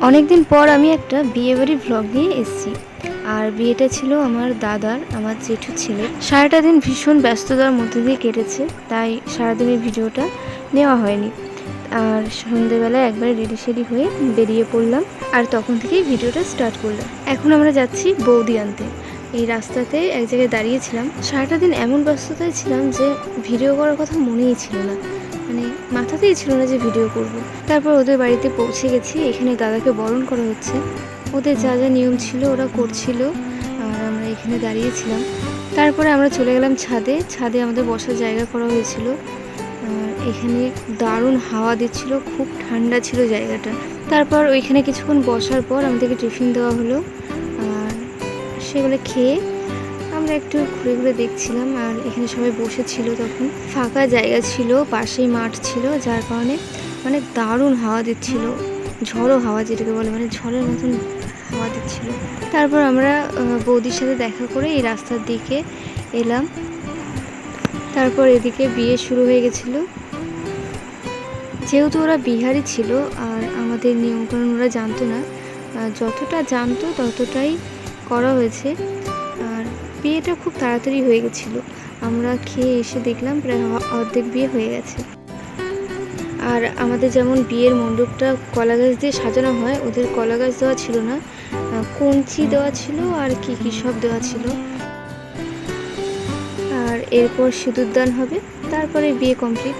অনেকদিন পর আমি একটা বিয়েবাড়ির ভ্লগ নিয়ে এসেছি। আর বিয়েটা ছিল আমার দাদার, আমার জেঠু ছেলে। সারাটা দিন ভীষণ ব্যস্ততার মধ্যে দিয়ে কেটেছে, তাই সারাদিনের ভিডিওটা নেওয়া হয়নি। আর সন্ধেবেলায় একবারে রেডি সেডি হয়ে বেরিয়ে পড়লাম, আর তখন থেকেই ভিডিওটা স্টার্ট করলাম। এখন আমরা যাচ্ছি বৌদি আনতে। এই রাস্তাতে এক জায়গায় দাঁড়িয়েছিলাম। সারাটা দিন এমন ব্যস্ততায় ছিলাম যে ভিডিও করার কথা মনেই ছিল না, মানে মাথাতেই ছিল না যে ভিডিও করব। তারপর ওদের বাড়িতে পৌঁছে গেছি। এখানে দাদাকে বরণ করা হচ্ছে, ওদের যা যা নিয়ম ছিল ওরা করছিল, আর আমরা এখানে দাঁড়িয়েছিলাম। তারপরে আমরা চলে গেলাম ছাদে। ছাদে আমাদের বসার জায়গা করা হয়েছিল, আর এখানে দারুণ হাওয়া দিচ্ছিল, খুব ঠান্ডা ছিল জায়গাটা। তারপর ওইখানে কিছুক্ষণ বসার পর আমাদেরকে টিফিন দেওয়া হলো, আর সেগুলো খেয়ে আমরা একটু ঘুরে ঘুরে দেখছিলাম। আর এখানে সবাই বসেছিল, তখন ফাঁকা জায়গা ছিল, পাশেই মাঠ ছিল, যার কারণে মানে দারুণ হাওয়া দিচ্ছিল, ঝড়ো হাওয়া যেটাকে বলে, মানে ঝড়ের মতন হাওয়া দিচ্ছিল। তারপর আমরা বৌদির সাথে দেখা করে এই রাস্তার দিকে এলাম। তারপর এদিকে বিয়ে শুরু হয়ে গেছিলো। যেহেতু ওরা বিহারি ছিল আর আমাদের নিয়মকানুন ওরা জানতো না, যতটা জানতো ততটাই করা হয়েছে। আর বিয়েটা খুব তাড়াতাড়ি হয়ে গেছিলো। আমরা খেয়ে এসে দেখলাম প্রায় অর্ধেক বিয়ে হয়ে গেছে। আর আমাদের যেমন বিয়ের মণ্ডপটা কলা গাছ দিয়ে সাজানো হয়, ওদের কলা গাছ দেওয়া ছিল না, কঞ্চি দেওয়া ছিল আর কি কি সব দেওয়া ছিল। আর এরপর সিঁদুরদান হবে, তারপরে বিয়ে কমপ্লিট।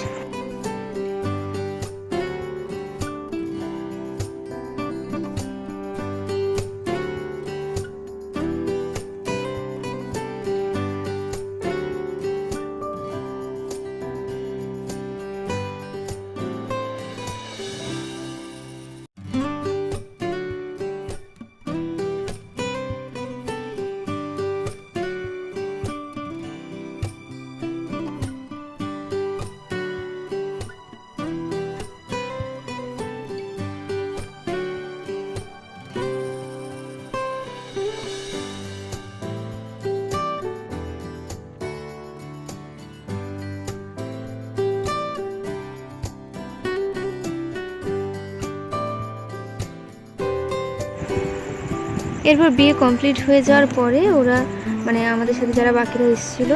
এরপর বিয়ে কমপ্লিট হয়ে যাওয়ার পরে ওরা মানে আমাদের সাথে যারা বাকিরা এসেছিলো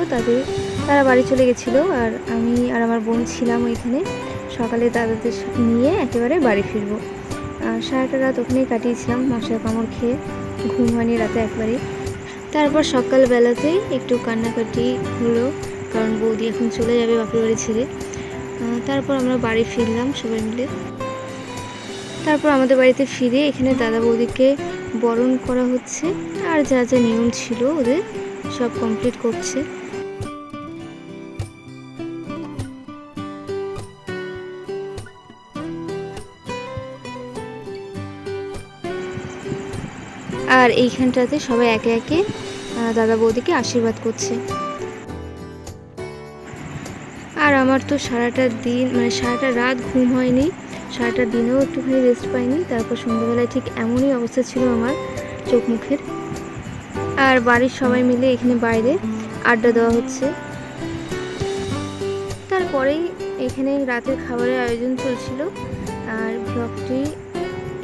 তারা বাড়ি চলে গেছিলো, আর আমি আর আমার বোন ছিলাম ওইখানে। সকালে দাদাদের নিয়ে একেবারে বাড়ি ফিরবো। আর সারাটা রাত ওখানেই কাটিয়েছিলাম, মশার কামড় খেয়ে, ঘুম হয়নি রাতে একবারে। তারপর সকালবেলাতেই একটু কান্নাকাটি হলো, কারণ বৌদি এখন চলে যাবে বাপের বাড়ি ছেড়ে। তারপর আমরা বাড়ি ফিরলাম সবাই মিলে। তারপর আমাদের বাড়িতে ফিরে এখানে দাদা বৌদিকে বরণ করা হচ্ছে, আর যা যা নিয়ম ছিল ওদের সব কমপ্লিট করছে। আর এইখানটাতে সবাই একে একে দাদা বৌদিকে আশীর্বাদ করছে। আর আমার তো সারাটা দিন মানে সারাটা রাত ঘুম হয়নি, সারাটা দিনেও একটুখানি রেস্ট পাইনি। তারপর সন্ধ্যাবেলায় ঠিক এমনই অবস্থা ছিল আমার চোখ মুখের। আর বাড়ির সবাই মিলে এখানে বাইরে আড্ডা দেওয়া হচ্ছে। তারপরেই এখানে রাতের খাবারের আয়োজন চলছিল। আর ব্লগটি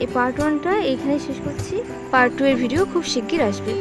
এই পার্ট 1টা এইখানেই শেষ করছি। পার্ট 2 এর ভিডিও খুব শিগগির আসবে।